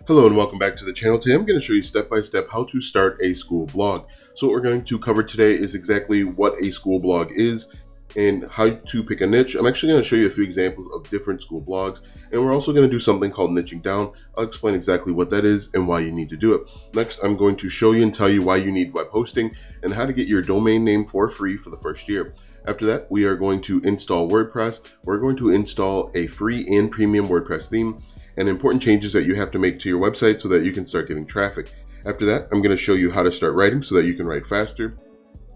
Hello and welcome back to the channel. Today I'm going to show you step by step how to start a school blog. So what we're going to cover today is exactly what a school blog is and how to pick a niche. I'm actually going to show you a few examples of different school blogs, and we're also going to do something called niching down. I'll explain exactly what that is and why you need to do it. Next, I'm going to show you and tell you why you need web hosting and how to get your domain name for free for the first year. After that, we are going to install WordPress. We're going to install a free and premium WordPress theme and important changes that you have to make to your website so that you can start getting traffic. After that, I'm going to show you how to start writing so that you can write faster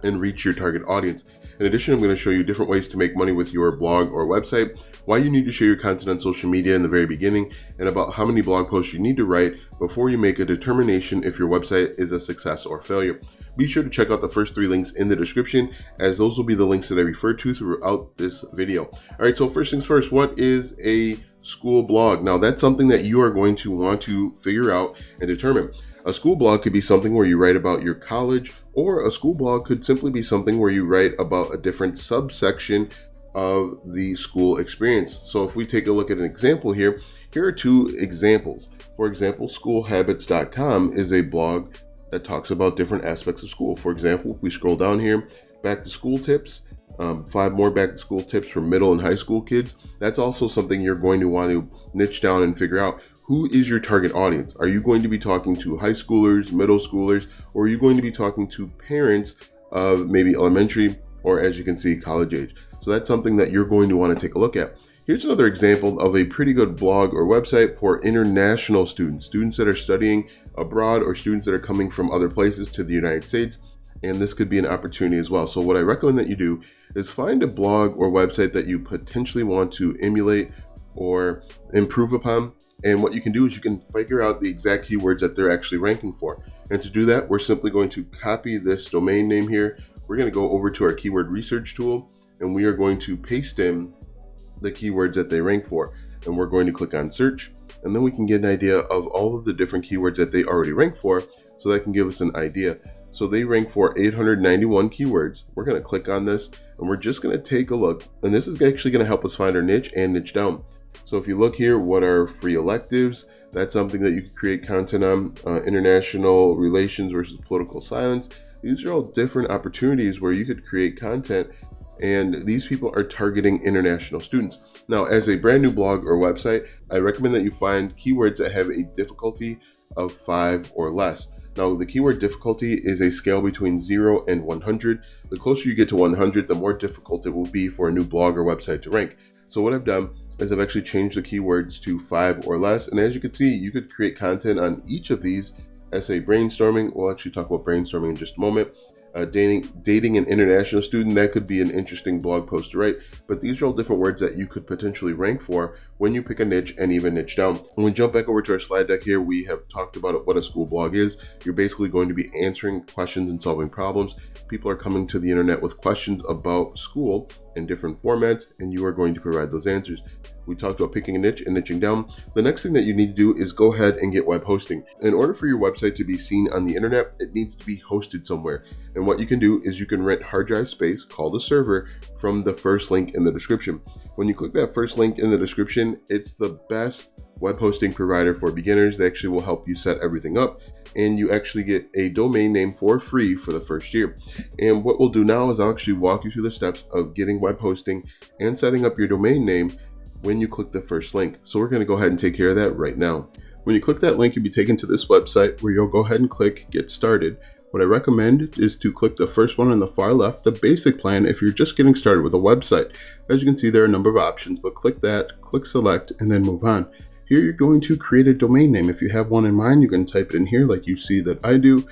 and reach your target audience. In addition, I'm going to show you different ways to make money with your blog or website, why you need to share your content on social media in the very beginning, and about how many blog posts you need to write before you make a determination if your website is a success or failure. Be sure to check out the first 3 links in the description, as those will be the links that I refer to throughout this video. All right, so first things first, what is a school blog? Now, that's something that you are going to want to figure out and determine. A school blog could be something where you write about your college, or a school blog could simply be something where you write about a different subsection of the school experience. So if we take a look at an example here are 2 examples. For example, schoolhabits.com is a blog that talks about different aspects of school. For example, if we scroll down here, back to school tips, 5 more back to school tips for middle and high school kids. That's also something you're going to want to niche down and figure out. Who is your target audience? Are you going to be talking to high schoolers, middle schoolers, or are you going to be talking to parents of maybe elementary or, as you can see, college age? So that's something that you're going to want to take a look at. Here's another example of a pretty good blog or website for international students that are studying abroad or students that are coming from other places to the United States. And this could be an opportunity as well. So what I recommend that you do is find a blog or website that you potentially want to emulate or improve upon. And what you can do is you can figure out the exact keywords that they're actually ranking for. And to do that, we're simply going to copy this domain name here. We're going to go over to our keyword research tool, and we are going to paste in the keywords that they rank for. And we're going to click on search, and then we can get an idea of all of the different keywords that they already rank for, so that can give us an idea. So they rank for 891 keywords. We're going to click on this, and we're just going to take a look. And this is actually going to help us find our niche and niche down. So if you look here, what are free electives? That's something that you can create content on. International relations versus political science. These are all different opportunities where you could create content, and these people are targeting international students. Now, as a brand new blog or website, I recommend that you find keywords that have a difficulty of 5 or less. Now, the keyword difficulty is a scale between 0 and 100. The closer you get to 100, the more difficult it will be for a new blog or website to rank. So what I've done is I've actually changed the keywords to 5 or less. And as you can see, you could create content on each of these. Essay brainstorming, we'll actually talk about brainstorming in just a moment. Dating an international student, that could be an interesting blog post to write. But these are all different words that you could potentially rank for when you pick a niche and even niche down. When we jump back over to our slide deck here, we have talked about what a school blog is. You're basically going to be answering questions and solving problems. People are coming to the internet with questions about school in different formats, and you are going to provide those answers. We talked about picking a niche and niching down. The next thing that you need to do is go ahead and get web hosting. In order for your website to be seen on the internet, it needs to be hosted somewhere. And what you can do is you can rent hard drive space called a server from the first link in the description. When you click that first link in the description, it's the best web hosting provider for beginners. They actually will help you set everything up, and you actually get a domain name for free for the first year. And what we'll do now is I'll actually walk you through the steps of getting web hosting and setting up your domain name when you click the first link. So we're going to go ahead and take care of that right now. When you click that link, you'll be taken to this website where you'll go ahead and click Get Started. What I recommend is to click the first one on the far left, the basic plan, if you're just getting started with a website. As you can see, there are a number of options, but click that, click Select, and then move on. Here you're going to create a domain name. If you have one in mind, you can type it in here like you see that I do.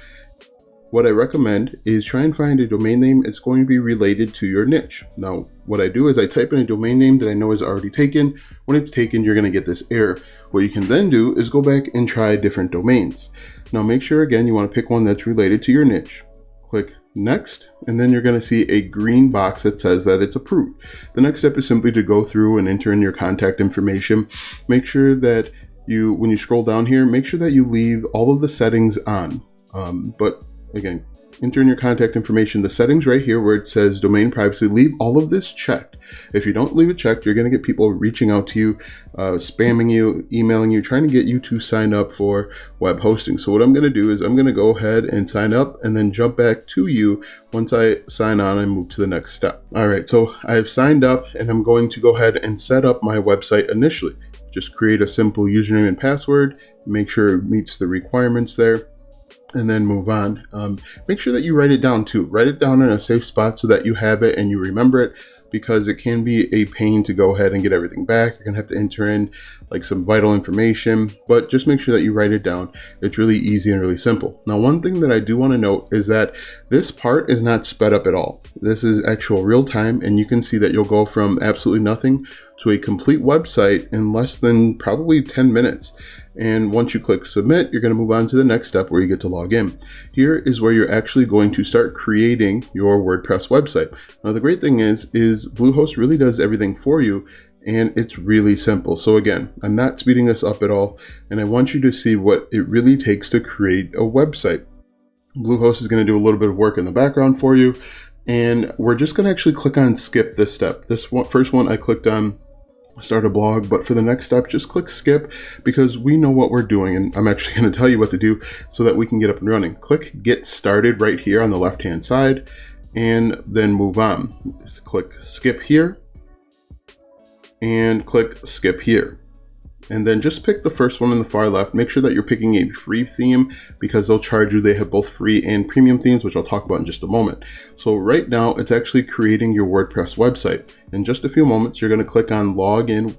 What I recommend is try and find a domain name that's going to be related to your niche. Now, what I do is I type in a domain name that I know is already taken. When it's taken, you're going to get this error. What you can then do is go back and try different domains. Now, make sure, again, you want to pick one that's related to your niche. Click Next, and then you're going to see a green box that says that it's approved. The next step is simply to go through and enter in your contact information. Make sure that when you scroll down here, make sure that you leave all of the settings on. But Again, enter in your contact information, the settings right here where it says domain privacy, leave all of this checked. If you don't leave it checked, you're going to get people reaching out to you, spamming you, emailing you, trying to get you to sign up for web hosting. So what I'm going to do is I'm going to go ahead and sign up and then jump back to you once I sign on and move to the next step. All right, so I've signed up and I'm going to go ahead and set up my website initially. Just create a simple username and password, make sure it meets the requirements there, and then move on. Make sure that you write it down too. Write it down in a safe spot so that you have it and you remember it, because it can be a pain to go ahead and get everything back. You're gonna have to enter in like some vital information, but just make sure that you write it down. It's really easy and really simple. Now, one thing that I do want to note is that this part is not sped up at all. This is actual real time, and you can see that you'll go from absolutely nothing to a complete website in less than probably 10 minutes. And once you click submit, you're going to move on to the next step where you get to log in. Here is where you're actually going to start creating your WordPress website. Now, the great thing is Bluehost really does everything for you, and it's really simple. So again, I'm not speeding this up at all, and I want you to see what it really takes to create a website. Bluehost is going to do a little bit of work in the background for you, and we're just going to actually click on skip this step. This one, first one I clicked on start a blog, but for the next step, just click skip, because we know what we're doing, and I'm actually going to tell you what to do so that we can get up and running. Click get started right here on the left hand side, and then move on. Just click skip here and click skip here, and then just pick the first one on the far left. Make sure that you're picking a free theme, because they'll charge you. They have both free and premium themes, which I'll talk about in just a moment. So right now it's actually creating your WordPress website. In just a few moments, you're going to click on log in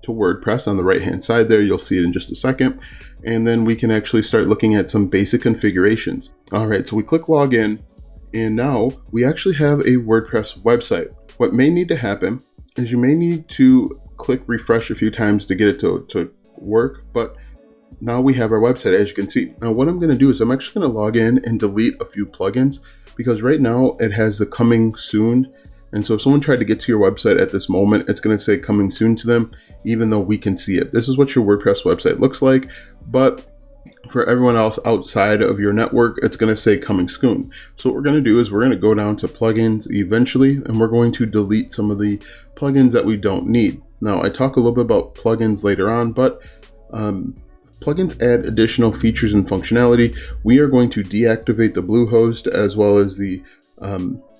to WordPress on the right hand side there. You'll see it in just a second, and then we can actually start looking at some basic configurations. All right, so we click log in, and now we actually have a WordPress website. What may need to happen is you may need to click refresh a few times to get it to work, but now we have our website, as you can see. Now what I'm going to do is I'm actually going to log in and delete a few plugins, because right now it has the coming soon. And so if someone tried to get to your website at this moment, it's going to say coming soon to them, even though we can see it. This is what your WordPress website looks like, but for everyone else outside of your network, it's going to say coming soon. So what we're going to do is we're going to go down to plugins eventually, and we're going to delete some of the plugins that we don't need. Now, I talk a little bit about plugins later on, but plugins add additional features and functionality. We are going to deactivate the Bluehost as well as the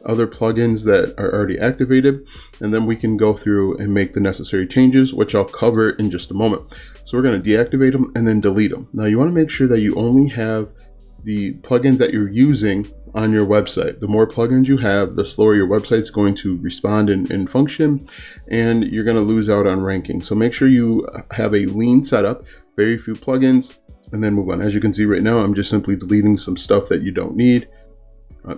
other plugins that are already activated, and then we can go through and make the necessary changes, which I'll cover in just a moment. So we're going to deactivate them and then delete them. Now you want to make sure that you only have the plugins that you're using on your website. The more plugins you have, the slower your website's going to respond and function, and you're going to lose out on ranking. So make sure you have a lean setup, very few plugins, and then move on. As you can see right now, I'm just simply deleting some stuff that you don't need.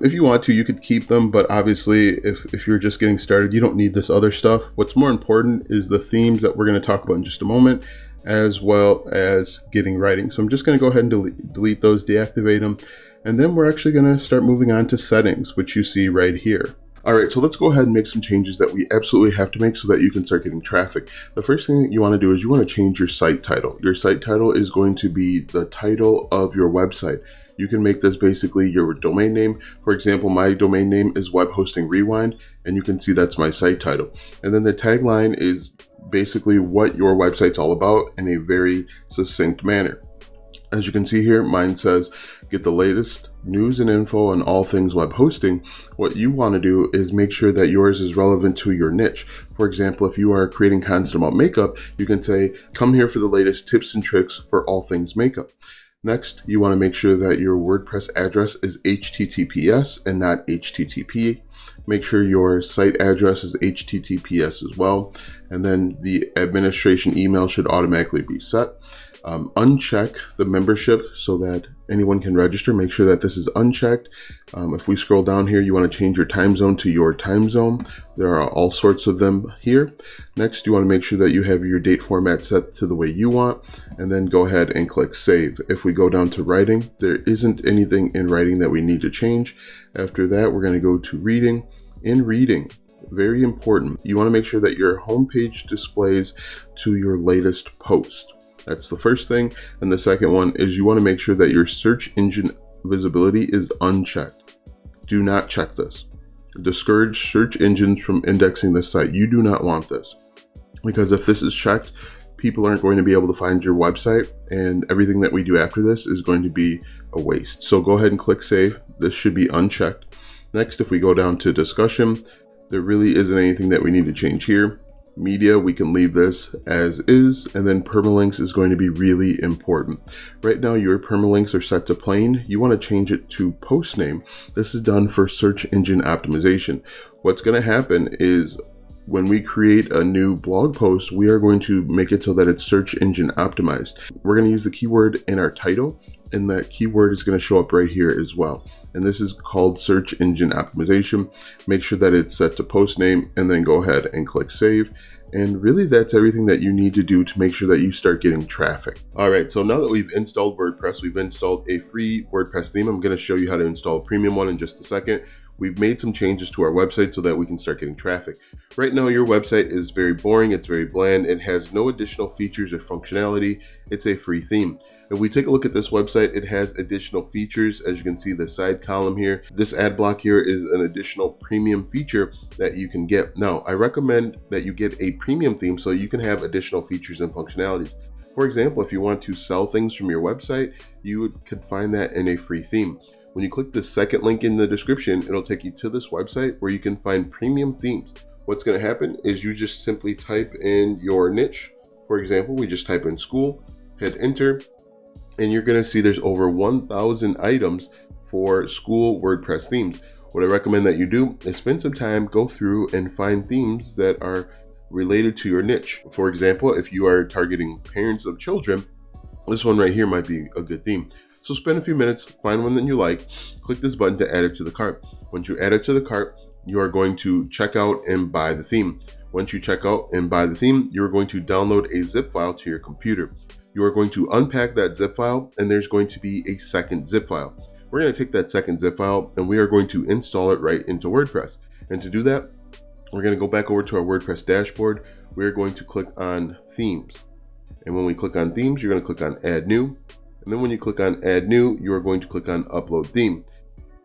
If you want to, you could keep them, but obviously if you're just getting started, you don't need this other stuff. What's more important is the themes that we're going to talk about in just a moment, as well as getting writing. So I'm just going to go ahead and delete those, deactivate them, and then we're actually going to start moving on to settings, which you see right here. All right, so let's go ahead and make some changes that we absolutely have to make so that you can start getting traffic. The first thing that you want to do is you want to change your site title. Your site title is going to be the title of your website. You can make this basically your domain name. For example, my domain name is Web Hosting Rewind, and you can see that's my site title. And then the tagline is basically what your website's all about in a very succinct manner. As you can see here, mine says, get the latest news and info on all things web hosting. What you want to do is make sure that yours is relevant to your niche. For example, if you are creating content about makeup, you can say, come here for the latest tips and tricks for all things makeup. Next, you want to make sure that your WordPress address is HTTPS and not HTTP. Make sure your site address is HTTPS as well. And then the administration email should automatically be set. Uncheck the membership so that anyone can register. Make sure that this is unchecked. If we scroll down here, you want to change your time zone to your time zone. There are all sorts of them here. Next, you want to make sure that you have your date format set to the way you want, and then go ahead and click save. If we go down to writing, there isn't anything in writing that we need to change. After that, we're going to go to reading. In reading, very important, you want to make sure that your homepage displays to your latest post. That's the first thing. And the second one is you want to make sure that your search engine visibility is unchecked. Do not check this. Discourage search engines from indexing this site. You do not want this, because if this is checked, people aren't going to be able to find your website, and everything that we do after this is going to be a waste. So go ahead and click save. This should be unchecked. Next, if we go down to discussion, there really isn't anything that we need to change here. Media, we can leave this as is, and then permalinks is going to be really important. Right now your permalinks are set to plain. You want to change it to post name. This is done for search engine optimization. What's going to happen is when we create a new blog post, we are going to make it so that it's search engine optimized. We're going to use the keyword in our title, and that keyword is going to show up right here as well. And this is called search engine optimization. Make sure that it's set to post name, and then go ahead and click save. And really that's everything that you need to do to make sure that you start getting traffic. All right, so now that we've installed WordPress, we've installed a free WordPress theme. I'm going to show you how to install a premium one in just a second. We've made some changes to our website so that we can start getting traffic. Right now, your website is very boring. It's very bland. It has no additional features or functionality. It's a free theme. If we take a look at this website, it has additional features. As you can see, the side column here, this ad block here is an additional premium feature that you can get. Now, I recommend that you get a premium theme so you can have additional features and functionalities. For example, if you want to sell things from your website, you could find that in a free theme. When you click the second link in the description, it'll take you to this website where you can find premium themes. What's going to happen is you just simply type in your niche. For example, we just type in school, hit enter, and you're going to see there's over 1,000 items for school WordPress themes. What I recommend that you do is spend some time, go through and find themes that are related to your niche. For example, if you are targeting parents of children, this one right here might be a good theme. So spend a few minutes, find one that you like, click this button to add it to the cart. Once you add it to the cart, you are going to check out and buy the theme. Once you check out and buy the theme, you're going to download a zip file to your computer. You are going to unpack that zip file, and there's going to be a second zip file. We're going to take that second zip file and we are going to install it right into WordPress. And to do that, we're going to go back over to our WordPress dashboard. We're going to click on themes. And when we click on themes, you're going to click on add new. And then when you click on add new, you are going to click on upload theme.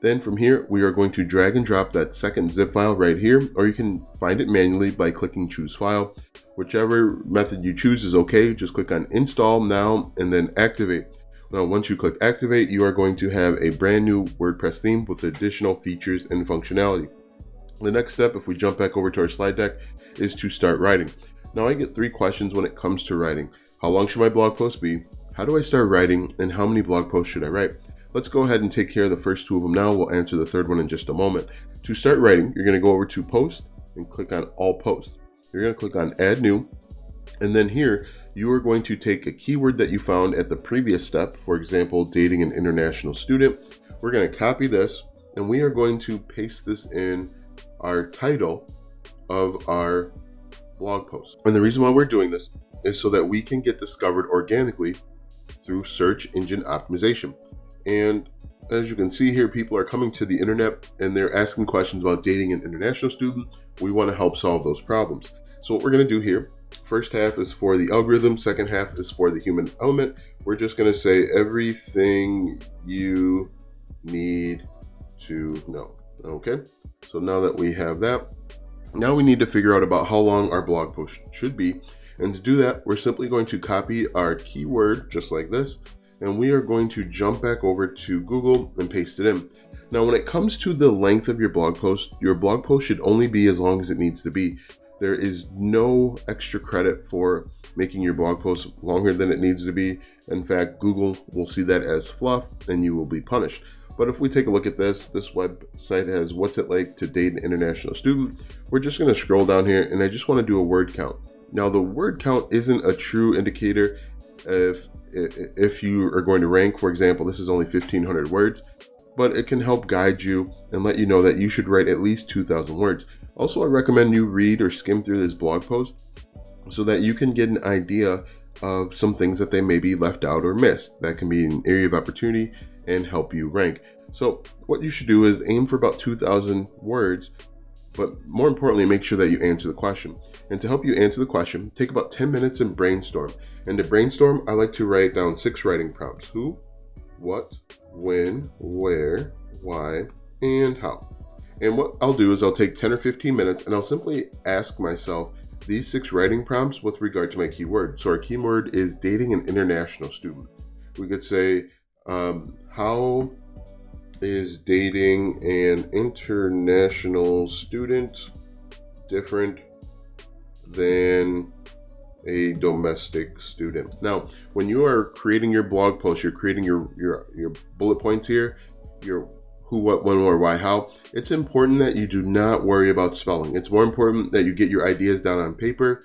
Then from here, we are going to drag and drop that second zip file right here, or you can find it manually by clicking choose file. Whichever method you choose is okay. Just click on install now and then activate. Now, once you click activate, you are going to have a brand new WordPress theme with additional features and functionality. The next step, if we jump back over to our slide deck, is to start writing. Now I get 3 questions when it comes to writing. How long should my blog post be? How do I start writing? And how many blog posts should I write? Let's go ahead and take care of the first 2 of them now. We'll answer the third one in just a moment. To start writing, you're going to go over to post and click on all posts. You're going to click on add new. And then here, you are going to take a keyword that you found at the previous step. For example, dating an international student. We're going to copy this and we are going to paste this in our title of our blog post. And the reason why we're doing this is so that we can get discovered organically through search engine optimization. And as you can see here, people are coming to the internet and they're asking questions about dating an international student. We want to help solve those problems. So what we're going to do here, first half is for the algorithm, second half is for the human element. We're just going to say everything you need to know. Okay, so now that we have that, now we need to figure out about how long our blog post should be. And to do that, we're simply going to copy our keyword just like this, and we are going to jump back over to Google and paste it in. Now, when it comes to the length of your blog post should only be as long as it needs to be. There is no extra credit for making your blog post longer than it needs to be. In fact, Google will see that as fluff and you will be punished. But if we take a look at this website has what's it like to date an international student. We're just going to scroll down here and I just want to do a word count. Now, the word count isn't a true indicator if you are going to rank. For example, this is only 1,500 words, but it can help guide you and let you know that you should write at least 2,000 words. Also, I recommend you read or skim through this blog post so that you can get an idea of some things that they may be left out or missed. That can be an area of opportunity and help you rank. So what you should do is aim for about 2,000 words, but more importantly, make sure that you answer the question. And to help you answer the question, take about 10 minutes and brainstorm. And to brainstorm, I like to write down 6 writing prompts. Who, what, when, where, why, and how. And what I'll do is I'll take 10 or 15 minutes and I'll simply ask myself these 6 writing prompts with regard to my keyword. So our keyword is dating an international student. We could say, how is dating an international student different than a domestic student? Now, when you are creating your blog post, you're creating your bullet points here, your who, what, when, where, why, how. It's important that you do not worry about spelling. It's more important that you get your ideas down on paper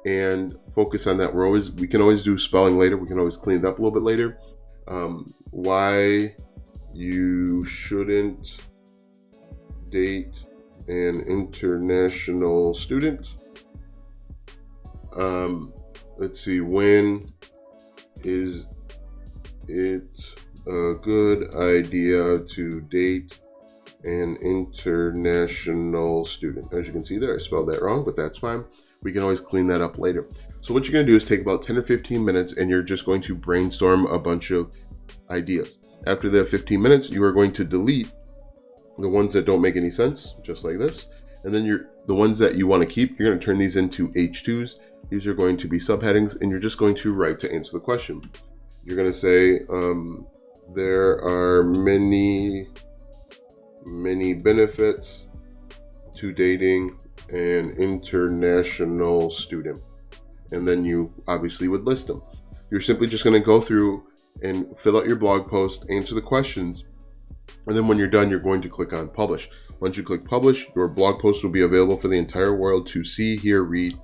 and focus on that. We can always do spelling later. We can always clean it up a little bit later. Why you shouldn't date an international student. Let's see, when is it a good idea to date an international student? As you can see there, I spelled that wrong, but that's fine. We can always clean that up later. So what you're going to do is take about 10 or 15 minutes and you're just going to brainstorm a bunch of ideas. After the 15 minutes, you are going to delete the ones that don't make any sense, just like this. And then the ones that you want to keep, you're going to turn these into H2s. These are going to be subheadings, and you're just going to write to answer the question. You're going to say, there are many benefits to dating an international student. And then you obviously would list them. You're simply just going to go through and fill out your blog post, answer the questions, and then when you're done, you're going to click on publish. Once you click publish, your blog post will be available for the entire world to see, hear, read,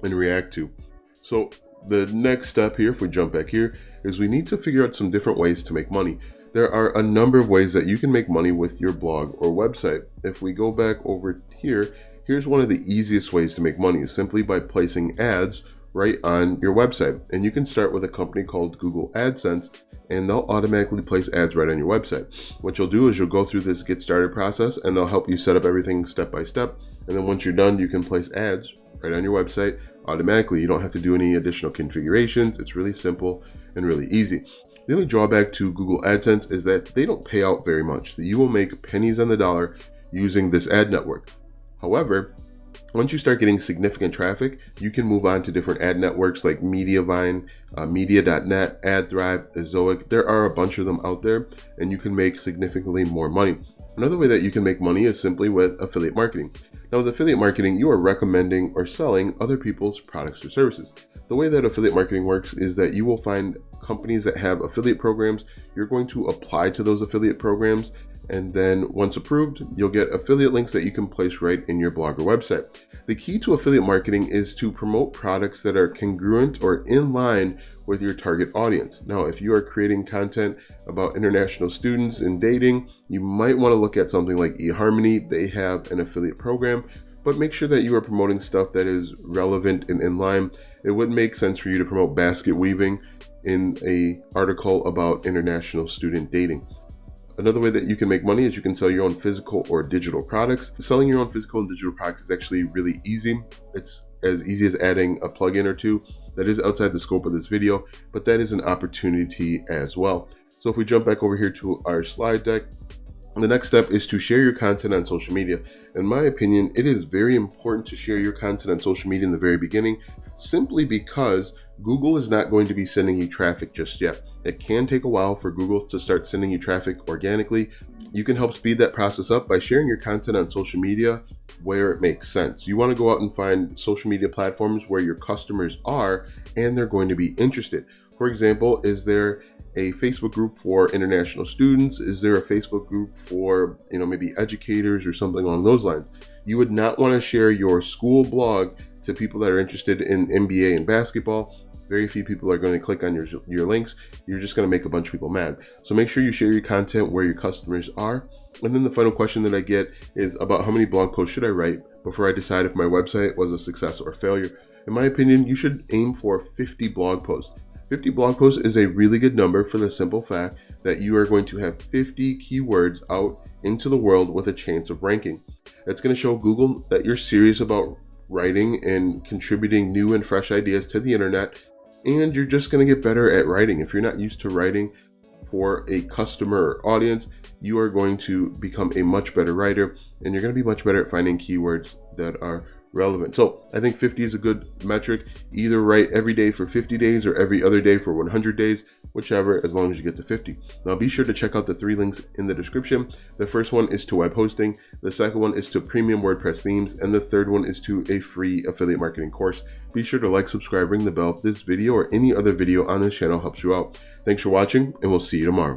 and react to. So the next step here, if we jump back here, is we need to figure out some different ways to make money. There are a number of ways that you can make money with your blog or website. If we go back over here, here's one of the easiest ways to make money, is simply by placing ads right on your website. And you can start with a company called Google AdSense, and they'll automatically place ads right on your website. What you'll do is you'll go through this get started process, and they'll help you set up everything step by step. And then once you're done, you can place ads right on your website automatically. You don't have to do any additional configurations. It's really simple and really easy. The only drawback to Google AdSense is that they don't pay out very much. You will make pennies on the dollar using this ad network. However, once you start getting significant traffic, you can move on to different ad networks like Mediavine, Media.net, AdThrive, Ezoic. There are a bunch of them out there, and you can make significantly more money. Another way that you can make money is simply with affiliate marketing. Now, with affiliate marketing, you are recommending or selling other people's products or services. The way that affiliate marketing works is that you will find companies that have affiliate programs. You're going to apply to those affiliate programs, and then once approved, you'll get affiliate links that you can place right in your blog or website. The key to affiliate marketing is to promote products that are congruent or in line with your target audience. Now, if you are creating content about international students and dating, you might want to look at something like eHarmony. They have an affiliate program, but make sure that you are promoting stuff that is relevant and in line. It wouldn't make sense for you to promote basket weaving in an article about international student dating. Another way that you can make money is you can sell your own physical or digital products. Selling your own physical and digital products is actually really easy. It's as easy as adding a plugin or two. That is outside the scope of this video, but that is an opportunity as well. So if we jump back over here to our slide deck, the next step is to share your content on social media. In my opinion, it is very important to share your content on social media in the very beginning, simply because Google is not going to be sending you traffic just yet. It can take a while for Google to start sending you traffic organically. You can help speed that process up by sharing your content on social media where it makes sense. You want to go out and find social media platforms where your customers are and they're going to be interested. For example, is there a Facebook group for international students? Is there a Facebook group for, maybe educators or something along those lines? You would not want to share your school blog to people that are interested in NBA and basketball. Very few people are going to click on your links. You're just going to make a bunch of people mad. So make sure you share your content where your customers are. And then the final question that I get is about how many blog posts should I write before I decide if my website was a success or failure. In my opinion, you should aim for 50 blog posts. 50 blog posts is a really good number for the simple fact that you are going to have 50 keywords out into the world with a chance of ranking. It's going to show Google that you're serious about writing and contributing new and fresh ideas to the internet, and you're just going to get better at writing. If you're not used to writing for a customer or audience, you are going to become a much better writer, and you're going to be much better at finding keywords that are relevant. So I think 50 is a good metric. Either write every day for 50 days or every other day for 100 days, whichever, as long as you get to 50. Now be sure to check out the 3 links in the description. The first one is to web hosting, the second one is to premium WordPress themes, and the third one is to a free affiliate marketing course. Be sure to like, subscribe, ring the bell if this video or any other video on this channel helps you out. Thanks for watching, and we'll see you tomorrow.